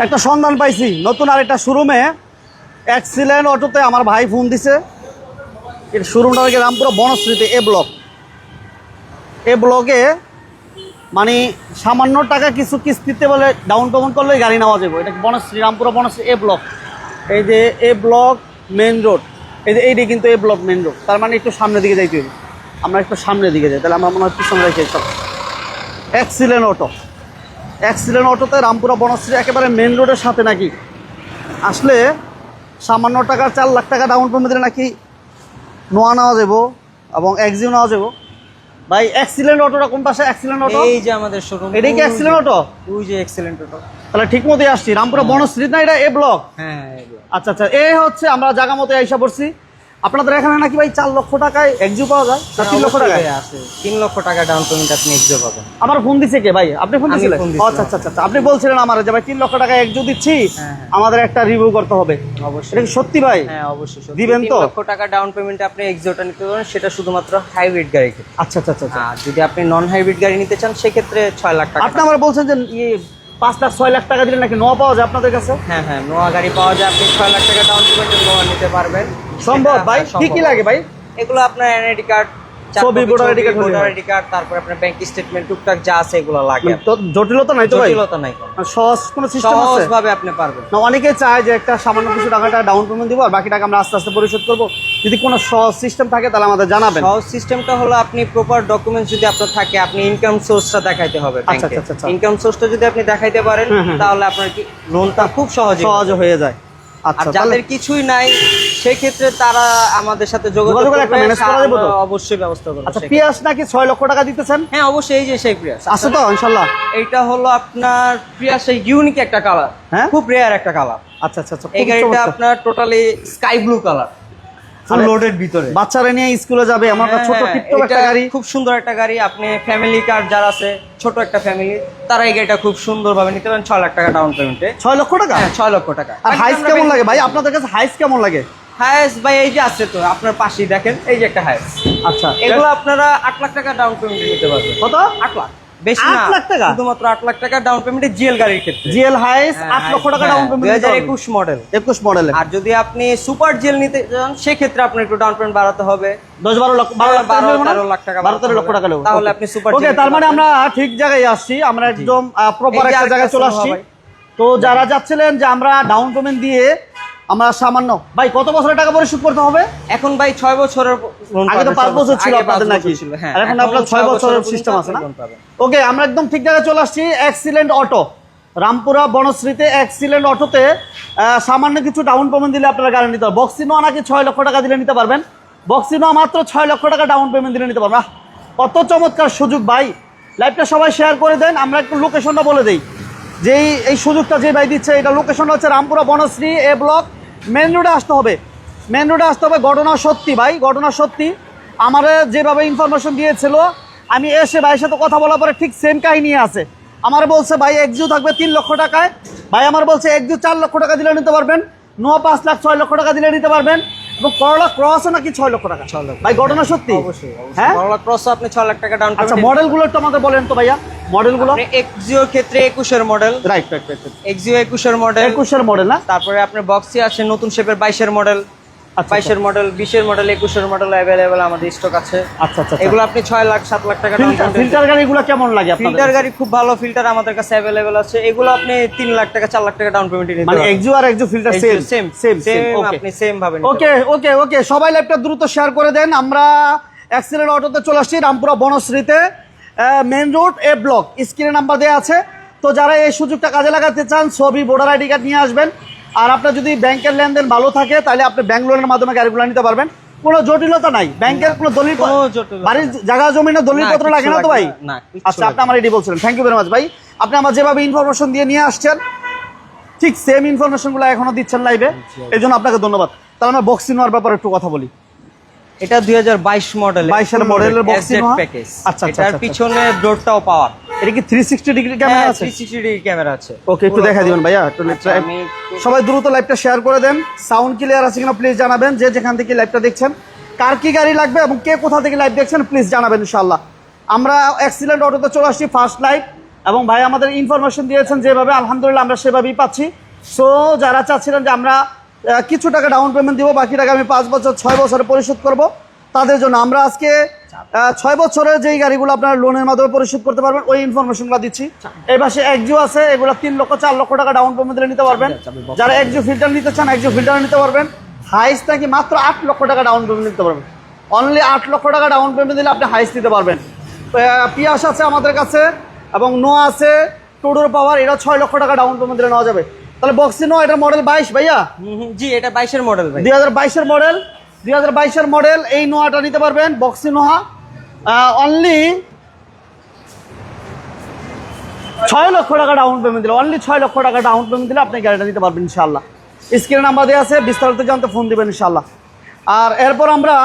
একটা সন্ধান পাইছি নতুন আরেকটা শোরুমে এক্সিলেন্ট অটোতে আমার ভাই ফোন দিছে। এর শোরুমটা হচ্ছে রামপুরা বনশ্রীতে এ ব্লকে মানে সামান্য টাকা কিছু কিস্তিতে বলে ডাউন পেমেন্ট করলে গাড়ি নেওয়া যাবে। এটা বনশ্রী রামপুরা বনশ্রী এ ব্লক। এই যে এ ব্লক মেন রোড, এই যে এইটাই কিন্তু এ ব্লক মেন রোড। তার মানে একটু সামনের দিকে যাইতে হবে, আমরা একটু সামনের দিকে যাই, তাহলে আমরা মনে হয় পিছনে রেখে সব। এক্সিলেন্ট অটোতে রামপুরা বনশ্রী একেবারে মেন রোডের সাথে নাকি আসলে সামান্য টাকা 4 লাখ টাকা ডাউন পেমেন্ট দিলে নাকি নোয়া নেওয়া যাবো এবং এক্সিও নেওয়া যাবো। ভাই এক্সিলেন্ট অটোটা কোন পাশে? এক্সিলেন্ট অটো এই যে আমাদের শোরুম, এটাই কি এক্সিলেন্ট অটো? ওই যে এক্সিলেন্ট অটো। তাহলে ঠিক মতোই আসছি, রামপুরা বনশ্রী না এটা এ ব্লক? হ্যাঁ। আচ্ছা আচ্ছা, এই হচ্ছে আমরা জায়গা মতো আইসা পড়ছি। আপনাদের এখানে নাকি ভাই 4 লক্ষ টাকায় এক্সিও পাওয়া যায়? 3 লক্ষ টাকায় আছে, 3 লক্ষ টাকা ডাউন পেমেন্ট আপনি এক্সিও পাবেন। আমার ফোন দিছে কে ভাই? আপনি ফোন দিছিলেন? আচ্ছা আচ্ছা আচ্ছা, আপনি বলছিলেন আমার যে ভাই 3 লক্ষ টাকা এক্সিও দিচ্ছি, আমাদের একটা রিভিউ করতে হবে। অবশ্যই। এটা কি সত্যি ভাই? হ্যাঁ অবশ্যই সত্যি। দিবেন তো? 3 লক্ষ টাকা ডাউন পেমেন্টে আপনি এক্সিওটা নিতে পারবেন, সেটা শুধুমাত্র হাইব্রিড গাড়ি ক্ষেত্রে। আচ্ছা আচ্ছা আচ্ছা। আর যদি আপনি নন হাইব্রিড গাড়ি নিতে চান সেক্ষেত্রে 6 লাখ টাকা। আপনি আমার বলছেন যে 5 লাখ 6 লাখ টাকা দিলে নাকি নোয়া পাওয়া যায় আপনাদের কাছে? হ্যাঁ নোয়া গাড়ি পাওয়া যায়, আপনি 6 লাখ টাকা ডাউন পেমেন্টে নোয়া নিতে পারবেন। সম্ভব ভাই? কি কি লাগে ভাই? এগুলো আপনার এনআইডি কার্ড, ছবি, ভোটার আইডি কার্ড, তারপর আপনার ব্যাংক স্টেটমেন্ট, টুকটাক যা আছে এগুলো লাগে। তো জটিলতা নাই তো ভাই? জটিলতা নাই, সহজ কোনো সিস্টেম আছে? সহজভাবে আপনি পারবেন। না অনেকে চায় যে একটা সামান্য কিছু টাকাটা ডাউন পেমেন্ট দিব আর বাকি টাকা আমরা আস্তে আস্তে পরিশোধ করব। যদি কোনো সহজ সিস্টেম থাকে তাহলে আমাদের জানাবেন। সহজ সিস্টেমটা হলো আপনি প্রপার ডকুমেন্টস যদি আপনার থাকে, আপনি ইনকাম সোর্সটা দেখাইতে হবে ব্যাংকে। ইনকাম সোর্সটা যদি আপনি দেখাইতে পারেন তাহলে আপনার লোনটা খুব সহজ হয়ে যায়। আচ্ছা, আর যাদের কিছুই নাই সেই ক্ষেত্রে তারা আমাদের সাথে যোগাযোগ করে একটা ম্যানেজ করা যাবে তো? অবশ্যই ব্যবস্থা করব। আচ্ছা, পিয়াস নাকি 6 লক্ষ টাকা দিতেছেন? হ্যাঁ অবশ্যই, এই যে সেই পিয়াস আছে তো ইনশাআল্লাহ? এইটা হলো আপনার পিয়াস, এই ইউনিক একটা কালার, খুব রেয়ার একটা কালার। আচ্ছা আচ্ছা আচ্ছা, এই গাড়িটা আপনার totally sky blue colour, full loaded ভিতরে। বাচ্চারা নিয়ে স্কুলে যাবে এমন একটা ছোট টিপটপ একটা গাড়ি, খুব সুন্দর একটা গাড়ি। আপনি ফ্যামিলি কার যারা আছে, ছোট একটা ফ্যামিলি, তারা এই গাড়িটা খুব সুন্দরভাবে নিতে পারেন 6 লাখ টাকা ডাউন পেমেন্টে। 6 লক্ষ টাকা? হ্যাঁ 6 লক্ষ টাকা। আর হাইস কেমন লাগে ভাই আপনাদের কাছে? হাইস কেমন লাগে? হাইস ভাই এই যে আছে তো আপনার পাশেই দেখেন, এই যে একটা হাইস। আচ্ছা, এগুলো আপনারা 8 লাখ টাকা ডাউন পেমেন্টে নিতে পারবেন। কত? 8 লাখ, বেশি না, 8 লাখ টাকা? শুধুমাত্র 8 লাখ টাকা ডাউন পেমেন্টে জিএল গাড়ির ক্ষেত্রে। জিএল হাইস 8 লক্ষ টাকা ডাউন পেমেন্ট, 2021 মডেল। 21 মডেলের। আর যদি আপনি সুপার জিএল নিতে চান সেক্ষেত্রে আপনার একটু ডাউন পেমেন্ট বাড়াতে হবে, 10-12 লাখ, 12-13 লাখ টাকা, 12-13 লক্ষ টাকা নেব। তাহলে আপনি সুপার। ওকে, তার মানে আমরা ঠিক জায়গায় আসছি, আমরা একদম প্রপার একটা জায়গায় চলে আসছি। তো যারা যাচ্ছিলেন যে আমরা ডাউন পেমেন্ট দিয়ে আমরা সামান্য, ভাই কত বছরের টাকা পরিশোধ করতে হবে এখন? ভাই 6 বছরের। আগে তো 5 বছর ছিল আপনাদের নাকি? আর এখন আপনার 6 বছরের সিস্টেম আছে না? ওকে, আমরা একদম ঠিক জায়গায় চলে আসছি। এক্সিলেন্ট অটো, রামপুরা বনশ্রীতে এক্সিলেন্ট অটোতে সামান্য কিছু ডাউন পেমেন্ট দিলে আপনারা গাড়ি নিতে পারবেন। বক্সিনোয়া নাকি 6 লক্ষ টাকা দিলে নিতে পারবেন। বক্সিনোয়া মাত্র 6 লক্ষ টাকা ডাউন পেমেন্ট দিলে নিতে পারবেন। কত চমৎকার সুযোগ ভাই! লাইভটা সবাই শেয়ার করে দেন। আমরা একটু লোকেশনটা বলে দিই, যে এই সুযোগটা যে ভাই দিচ্ছে, এটা লোকেশনটা হচ্ছে রামপুরা বনশ্রী এ ব্লক। মেন রোডে আসতে হবে, মেন রোডে আসতে হবে। ঘটনা সত্যি ভাই, ঘটনা সত্যি। আমার যেভাবে ইনফরমেশন দিয়েছিল, আমি এসে ভাইয়ের সাথে কথা বলার পরে ঠিক সেম কাহিনী আছে। আমার বলছে ভাই এক্সিও থাকবে 3 লক্ষ টাকায়। ভাই আমার বলছে এক্সিও 4 লক্ষ টাকা দিলে নিতে পারবেন, নোয়া 5 লাখ 6 লক্ষ টাকা দিলে নিতে পারবেন, এবং করলা ক্রস নাকি 6 লক্ষ টাকা। ভাই ঘটনা সত্যি? অবশ্যই। হ্যাঁ, করলা ক্রস আপনি 6 লাখ টাকা ডাউন পেমেন্ট। আচ্ছা, মডেলগুলো একটু আমাদের বলেন তো ভাইয়া, মডেলগুলো। এক্সিওর ক্ষেত্রে 21 এর মডেল। রাইট, এক্সিও 21 এর মডেল। 21 এর মডেল না? তারপরে আপনার বক্সি আছে নতুন শেপের 22 এর মডেল, 22 এর মডেল, 20 এর মডেল, 21 এর মডেল अवेलेबल আমাদের স্টক আছে। আচ্ছা আচ্ছা, এগুলো আপনি 6 লাখ 7 লাখ টাকা ডাউন পেমেন্ট। ফিল্টার গাড়িগুলো কেমন লাগে আপনাদের? ফিল্টার গাড়ি খুব ভালো ফিল্টার আমাদের কাছে अवेलेबल আছে। এগুলো আপনি 3 লাখ টাকা 4 লাখ টাকা ডাউন পেমেন্ট নিতে পারবেন। মানে এক্সিও আর এক্সিও ফিল্টার সেম, আপনি সেম ভাবে নিতে ওকে ওকে ওকে, সবাই লাইভটা দ্রুত শেয়ার করে দেন। আমরা এক্সিলেন্ট অটোতে চলে আসছি রামপুরা বনশ্রীতে, মেন রোড এ ব্লক। স্ক্রিনে নাম্বার দেওয়া আছে। তো যারা এই সুযোগটা কাজে লাগাতে চান, ছবি, ভোটার আইডি কার্ড নিয়ে আসবেন। আর আপনার যদি ব্যাংকের লেনদেন ভালো থাকে তাহলে আপনি ব্যাংক লোনের মাধ্যমে গাড়িগুলো নিতে পারবেন। কোনো জটিলতা নাই, ব্যাংকের কোনো দলিল, বাড়ির জায়গা জমিনের দলিলপত্র লাগে না তো ভাই? আচ্ছা, আপনি আমার রেডি বলছিলেন, থ্যাংক ইউ ভেরি মাচ ভাই। আপনি আমার যেভাবে ইনফরমেশন দিয়ে নিয়ে আসছেন ঠিক সেম ইনফরমেশনগুলো এখনো দিচ্ছেন লাইভে, এই জন্য আপনাকে ধন্যবাদ। তাহলে আমরা বক্সিনোয়ার ব্যাপারে একটু কথা বলি। এটা 2022 মডেল, 22 এর মডেলের বক্সিনোয়া প্যাকেজ। আচ্ছা, এটার পিছনে ডোরটাও পাওয়ার। এটা কি 360 ডিগ্রি ক্যামেরা আছে? 360 ডিগ্রি ক্যামেরা আছে। ওকে, একটু দেখা দিবেন ভাইয়া। সবাই দ্রুত লাইভটা শেয়ার করে দেন। সাউন্ড ক্লিয়ার আছে কিনা প্লিজ জানাবেন। যে যেখান থেকে লাইভটা দেখছেন, কার কি গাড়ি লাগবে এবং কে কোথা থেকে লাইভ দেখছেন প্লিজ জানাবেন ইনশাআল্লাহ। আমরা এক্সিলেন্ট অটোতে চলে আসছি, ফার্স্ট লাইভ এবং ভাই আমাদের ইনফরমেশন দিয়েছেন যেভাবে, আলহামদুলিল্লাহ আমরা সেভাবেই পাচ্ছি। সো যারা চাচ্ছিলেন যে আমরা কিছু টাকা ডাউন পেমেন্ট দিব, বাকি টাকা আমি 5 বছর 6 বছরে পরিশোধ করব, তাদের জন্য আমরা আজকে 6 বছরের যেই গাড়িগুলো আপনারা লোনের মাধ্যমে পরিশোধ করতে পারবেন ওই ইনফরমেশনগুলো দিচ্ছি। এই পাশে এক্সিও আছে, এগুলো 3 লক্ষ 4 লক্ষ টাকা ডাউন পেমেন্ট দিলে নিতে পারবেন। যারা এক্সিও ফিল্টার নিতে চান এক্সিও ফিল্টার নিতে পারবেন। হাইস্ট নাকি মাত্র 8 লক্ষ টাকা ডাউন পেমেন্ট নিতে পারবেন। অনলি 8 লক্ষ টাকা ডাউন পেমেন্ট দিলে আপনি হাইস্ট দিতে পারবেন। পিয়াস আছে আমাদের কাছে এবং নোয়া আছে, টুডোর পাওয়ার, এটা 6 লক্ষ টাকা ডাউন পেমেন্ট দিলে নেওয়া যাবে। তাহলে বক্সি নোয়া, এটা মডেল 22 ভাইয়া? জি, এটা 22 এর মডেল ভাই, 2022 এর মডেল, 2022 এর মডেল। এই নোয়াটা নিতে পারবেন, বক্সি নোয়া। অনলি 6 লক্ষ টাকা ডাউন পেমেন্ট দিলে, অনলি 6 লক্ষ টাকা ডাউন পেমেন্ট দিলে আপনি গাড়িটা নিতে পারবেন ইনশাআল্লাহ। স্ক্রিনে নাম্বার দেওয়া আছে, বিস্তারিত জানতে ফোন দিবেন ইনশাআল্লাহ। আর এরপর আমরা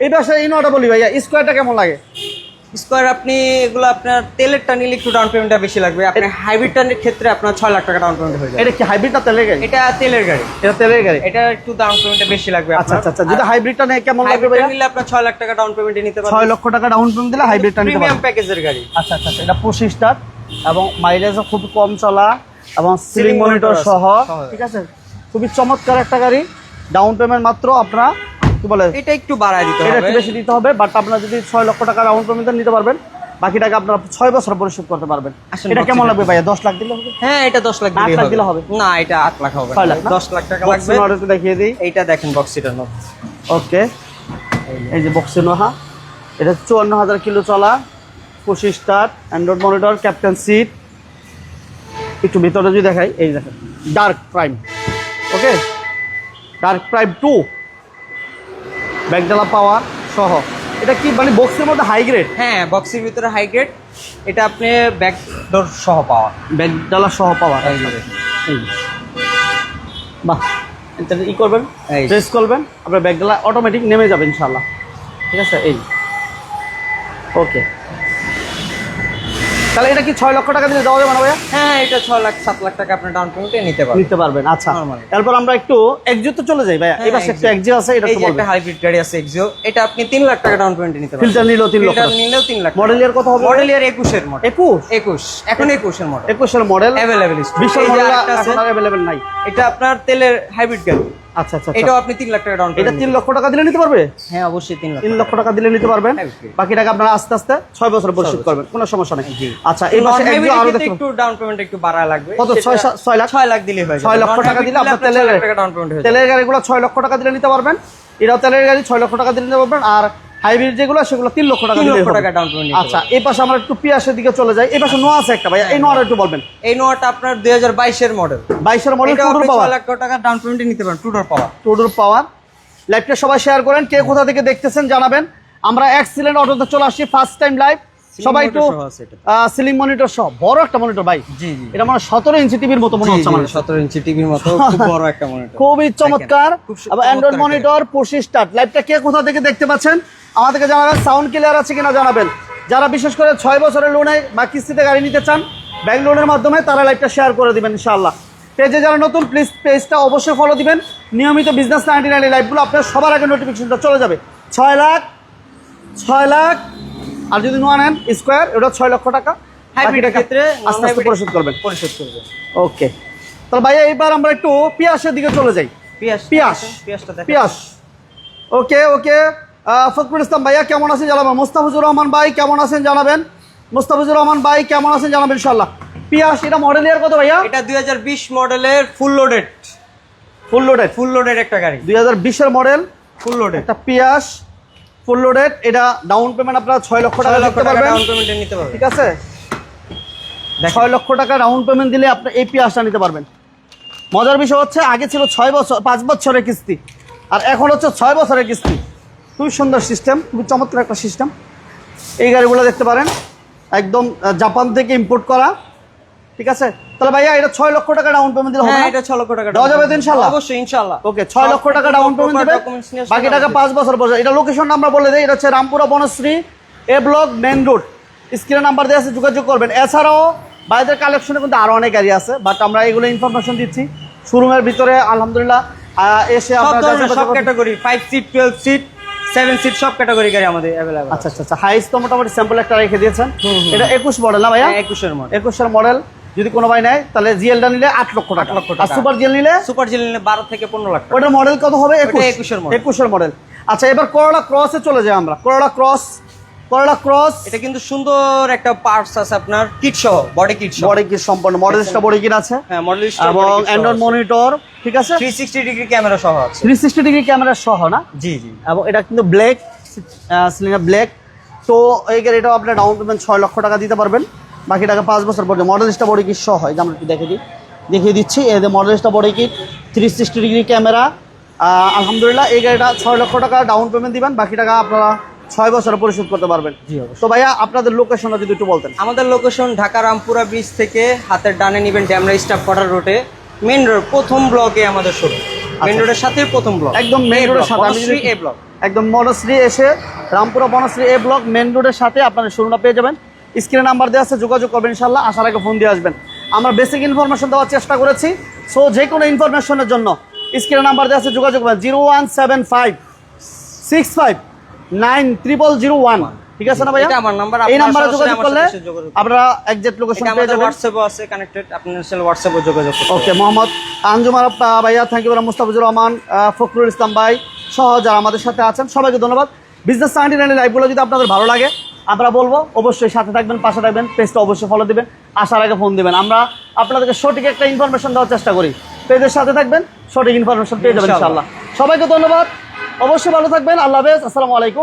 এই পাশে এই নোয়াটা বলি ভাইয়া, স্কোয়ারটা কেমন লাগে? স্কোয়ার আপনি এগুলো আপনার তেলেরটা নিলে একটু ডাউন পেমেন্টটা বেশি লাগবে। আপনার হাইব্রিডটার ক্ষেত্রে আপনার 6 লাখ টাকা ডাউন পেমেন্ট হয়ে যাবে। এটা কি হাইব্রিড না তেলের গাড়ি? এটা তেলের গাড়ি। এটা তেলের গাড়ি, এটা একটু ডাউন পেমেন্টটা বেশি লাগবে। আচ্ছা আচ্ছা আচ্ছা। যদি হাইব্রিডটা নেয় কেমন লাগবে ভাইয়া? নিলে আপনার 6 লাখ টাকা ডাউন পেমেন্টে নিতে পারবেন। 6 লক্ষ টাকা ডাউন পেমেন্ট দিলে হাইব্রিডটা নিতে পারবেন। প্রিমিয়াম প্যাকেজের গাড়ি। আচ্ছা আচ্ছা। এটা 25 স্টার এবং মাইলেজও খুব কম চলা এবং সিলিং মনিটর সহ, ঠিক আছে? খুবই চমৎকার একটা গাড়ি। ডাউন পেমেন্ট মাত্র আপনারা কি বলে, এটা একটু বাড়ায় দিতে হবে, এটা একটু বেশি দিতে হবে। বাট আপনারা যদি 6 লক্ষ টাকা ডাউন পেমেন্ট নিতে পারবেন, বাকি টাকা আপনারা 6 বছর পরিশোধ করতে পারবেন। এটা কেমন লাগবে ভাইয়া? 10 লাখ দিলে হবে? হ্যাঁ, এটা 10 লাখ 8 লাখ দিলে হবে? না, এটা 8 লাখ হবে। 10 লাখ টাকা লাগবে। বক্সি দেখিয়ে দিই। এইটা দেখেন বক্সিটার মতো। ওকে, এই যে বক্সি নোহা, এটা 54,000 কিলো চলা, 25 star, Android monitor, captain seat. একটু ভিতরে যদি দেখাই, এই দেখেন dark prime. Okay, dark prime 2, ব্যাকডালা পাওয়ার সহ। এটা কি মানে বক্সের মধ্যে হাই গ্রেড? হ্যাঁ, বক্সের ভিতরে হাই গ্রেড। এটা আপনি ব্যাক ডোর সহ পাওয়ার, ব্যাকডালা সহ পাওয়ার। এই বাহ, এটা ই করবেন, প্রেস করবেন, আপনার ব্যাকডালা অটোমেটিক নেমে যাবে ইনশাআল্লাহ। ঠিক আছে, এই ওকে। তাহলে এটা কি 6 লক্ষ টাকা দিলে দেওয়া যাবে না ভাইয়া? হ্যাঁ, এটা 6 লাখ 7 লাখ টাকা আপনি ডাউন পেমেন্টে নিতে পারবেন। আচ্ছা, তারপর আমরা একটু এক্সিও তো চলে যাই ভাইয়া। এই পাশে একটা এক্সিও আছে, এটা তো বলবেন। একটা হাইব্রিড গাড়ি আছে এক্সিও, এটা আপনি 3 লাখ টাকা ডাউন পেমেন্টে নিতে পারবেন। ফিল্টার নিলেও 3 লক্ষ, ফিল্টার নিলেও 3 লাখ। মডেল ইয়ার কত হবে? মডেল ইয়ার 21 এর মডেল। 21 এখন 21 এর মডেল। 21 এর মডেল अवेलेबल। 20 এর মডেল এখন আর अवेलेबल নাই। এটা আপনার তেলের হাইব্রিড গাড়ি। আচ্ছা আচ্ছা। এটাও আপনি 3 লাখ টাকা ডাউন পেমেন্ট। এটা 3 লক্ষ টাকা দিলে নিতে পারবে? হ্যাঁ, অবশ্যই 3 লক্ষ টাকা দিলে নিতে পারবেন। বাকি টাকা আপনারা আস্তে আস্তে 6 বছর পরিশোধ করবেন, কোনো সমস্যা নেই। আচ্ছা, এই পাশে এক্সিও আরো দেখুন, একটু ডাউন পেমেন্ট একটু বাড়া লাগবে। কত? 6 লাখ? 6 লাখ দিলে হয়ে যাবে। 6 লক্ষ টাকা দিলে আপনার তেলের ডাউন পেমেন্ট হয়ে যাবে। তেলের গাড়িগুলো 6 লক্ষ টাকা দিলে নিতে পারবেন। এটাও তেলের গাড়ি, 6 লক্ষ টাকা দিলে নিতে পারবেন। আর হাইব্রিড যেগুলো সেগুলো 3 লক্ষ টাকা দিলে হবে। Down payment. আচ্ছা, এই পাশে আমরা একটু পিয়াসের দিকে চলে যাই। এই পাশে নোয়া আছে একটা ভাইয়া, এই নোয়াটা একটু বলবেন। এই নোয়াটা আপনার 2022 এর মডেল। 22 এর মডেল, টুডোর 6 পাওয়ার। লাখ টাকা ডাউন পেমেন্টে নিতে পারেন। টুডোর পাওয়ার। লাইভটা সবাই শেয়ার করেন, কে কোথা থেকে দেখতেছেন জানাবেন। আমরা এক্সিলেন্ট অটোতে চলে আসছি, ফার্স্ট টাইম লাইভ। সবাই একটু সিলিং মনিটর সহ, বড় একটা মনিটর ভাই। এটা মানে 17 ইঞ্চি টিভির মতো মনে হচ্ছে আমার। 17 ইঞ্চি টিভির মতো খুব বড় একটা মনিটর, খুবই চমৎকার। Android monitor, 25 star. লাইভটা কে কোথা থেকে দেখতে পাচ্ছেন আমাদেরকে জানাবেন। সাউন্ড ক্লিয়ার আছে কিনা জানাবেন। যারা বিশেষ করে 6 বছরের লোনে বা কিস্তিতে গাড়ি নিতে চান ব্যাংক লোনের মাধ্যমে, তারা লাইভটা শেয়ার করে দিবেন ইনশাআল্লাহ। পেজে যারা নতুন, প্লিজ পেজটা অবশ্যই ফলো দিবেন। নিয়মিত বিজনেস 99 লাইভগুলো আপনার সবার আগে নোটিফিকেশনটা চলে যাবে। 6 লাখ। আর যদি নোয়া নেন স্কোয়ার, এটা 6 লক্ষ টাকা। হাইব্রিডের ক্ষেত্রে আস্তে আস্তে পরিশোধ করবেন। ওকে, তাহলে ভাইয়া এইবার আমরা একটু পিয়াসের দিকে চলে যাই। পিয়াস। ওকে ওকে। ফখরুল ইসলাম ভাইয়া কেমন আছেন জানাবেন। মোস্তাফিজুর রহমান ভাই কেমন আছেন জানাবেন। মোস্তাফিজুর রহমান ভাই কেমন আছেন জানাবেন ইনশাআল্লাহ। পিয়াস, এটা মডেল ইয়ার কত ভাইয়া? এটা 2020 মডেলের ফুল লোডেড একটা গাড়ি। 2020 এর মডেল, ফুল লোডেড একটা পিয়াস ফুল লোডেড। এটা ডাউন পেমেন্ট আপনারা 6 লক্ষ টাকা দিতে পারবেন। ডাউন পেমেন্টে নিতে পারবেন, ঠিক আছে? 6 লক্ষ টাকা ডাউন পেমেন্ট দিলে আপনি এই পিয়াসটা নিতে পারবেন। মজার বিষয় হচ্ছে আগে ছিল 5 বছরের কিস্তি, আর এখন হচ্ছে 6 বছরের কিস্তি। খুবই সুন্দর সিস্টেম, খুবই চমৎকার একটা সিস্টেম। এই গাড়িগুলো দেখতে পারেন, একদম জাপান থেকে ইম্পোর্ট করা। ঠিক আছে, তাহলে ভাইয়া এটা 6 লক্ষ টাকা ডাউন পেমেন্ট দিলে হবে। হ্যাঁ, এটা 6 লক্ষ টাকা দেওয়া যাবে ইনশাআল্লাহ। অবশ্যই ইনশাআল্লাহ। ওকে, 6 লক্ষ টাকা ডাউন পেমেন্ট দিবেন, বাকি টাকা 5 বছর পর। এটা লোকেশন আমরা বলে দেই, এটা হচ্ছে রামপুরা বনশ্রী এ ব্লক মেইন রোড। স্ক্রিনে নাম্বার দেওয়া আছে, যোগাযোগ করবেন। এছাড়াও বাইরের কালেকশনে কিন্তু আরো অনেক গাড়ি আছে, বাট আমরা এগুলো ইনফরমেশন দিচ্ছি। শোরুমের ভিতরে আলহামদুলিল্লাহ এসে আপনারা সব ক্যাটাগরি 5 সিট, 12 সিট, 7 সিট সব ক্যাটাগরি গাড়ি আমাদের अवेलेबल। আচ্ছা আচ্ছা আচ্ছা, হাইস তো মোটামুটি স্যাম্পল একটা রেখে দিয়েছেন। এটা 21 মডেল না ভাইয়া? 21 এর মডেল। 21 এর মডেল যদি কোনো ভাই নেয় তাহলে জিএলটা নিলে 8 লক্ষ টাকা। আর সুপার জিএল নিলে? সুপার জিএল নিলে 12 থেকে 15 লাখ টাকা। ওটার মডেল কত হবে? 21 এর মডেল। 21 এর মডেল। আচ্ছা, এবার করোলা ক্রসে চলে যাই আমরা। করোলা ক্রস এটা কিন্তু সুন্দর একটা পার্টস আছে আপনার, কিট সহ, বডি কিট সহ। বডি কিট সম্পূর্ণ, মডেলটা বডি কিট আছে। হ্যাঁ, মডেলটা এবং অ্যান্ড্রয়েড মনিটর, ঠিক আছে, 360 ডিগ্রি ক্যামেরা সহ আছে। 360 ডিগ্রি ক্যামেরা সহ না? জি জি। এবং এটা কিন্তু ব্ল্যাক সিলিন্ডার ব্ল্যাক। তো এই গাড়িটাও আপনার ডাউন পেমেন্ট 6 লক্ষ টাকা দিতে পারবেন, বাকি টাকা 5 বছর পর্যন্ত। মডেলটা বডি কিট সহ হয়, আমরা একটু দেখিয়ে দিচ্ছি। এই যে মডেলটা বডি কিট, 360 ডিগ্রি ক্যামেরা। আলহামদুলিল্লাহ, এই গাড়িটা 6 লক্ষ টাকা ডাউন পেমেন্ট দিবেন, বাকি টাকা আপনারা 6 বছরে পরিশোধ করতে পারবেন। জি অবশ্যই। তো ভাইয়া আপনাদের লোকেশনটা যদি একটু বলতেন। আমাদের লোকেশন ঢাকা রামপুরা ব্রিজ থেকে হাতের ডানে নিবেন ড্যামরা স্টাফ কোয়ার্টার রোডে, মেইন রোড, প্রথম ব্লকে আমাদের শোরুম। মেইন রোডের সাথে প্রথম ব্লক, একদম মেইন রোডের সাথে। আমি যদি এ ব্লক, একদম বনশ্রী এসে রামপুরা বনশ্রী এ ব্লক মেইন রোডের সাথে আপনাদের শোরুমটা পেয়ে যাবেন। স্ক্রিনে নাম্বার দেওয়া আছে, যোগাযোগ করবেন ইনশাআল্লাহ। আসার আগে ফোন দিয়ে আসবেন। আমরা বেসিক ইনফরমেশন দেওয়ার চেষ্টা করেছি। সো যে কোনো ইনফরমেশনের জন্য স্ক্রিনে নাম্বার দেওয়া আছে, যোগাযোগ করবেন 0175 65 9001। ঠিক আছে না ভাইয়া? এটা আমার নাম্বার। এই নাম্বারে যোগাযোগ করলে আপনারা এক্সাক্ট লোকেশন পেয়ে যাবেন। হোয়াটসঅ্যাপও আছে কানেক্টেড, আপনারা হোয়াটসঅ্যাপে যোগাযোগ করতে। ওকে, মোহাম্মদ আঞ্জুমান ভাইয়া, থ্যাংক ইউ। মুস্তাফিজুর রহমান, ফখরুল ইসলাম ভাই সহ যারা আমাদের সাথে আছেন, সবাইকে ধন্যবাদ। বিজনেস 99 লাইভগুলো যদি আপনাদের ভালো লাগে, আমরা বলবো অবশ্যই সাথে থাকবেন, পাশে থাকবেন, পেজটা অবশ্যই ফলো দিবেন, আসার আগে ফোন দিবেন। আমরা আপনাদেরকে সঠিক একটা ইনফরমেশন দেওয়ার চেষ্টা করি। পেজের সাথে থাকবেন, সঠিক ইনফরমেশন পেয়ে যাবেন ইনশাআল্লাহ। সবাইকে ধন্যবাদ, অবশ্যই ভালো থাকবেন। আল্লাহ হাফেজ, আসসালামু আলাইকুম।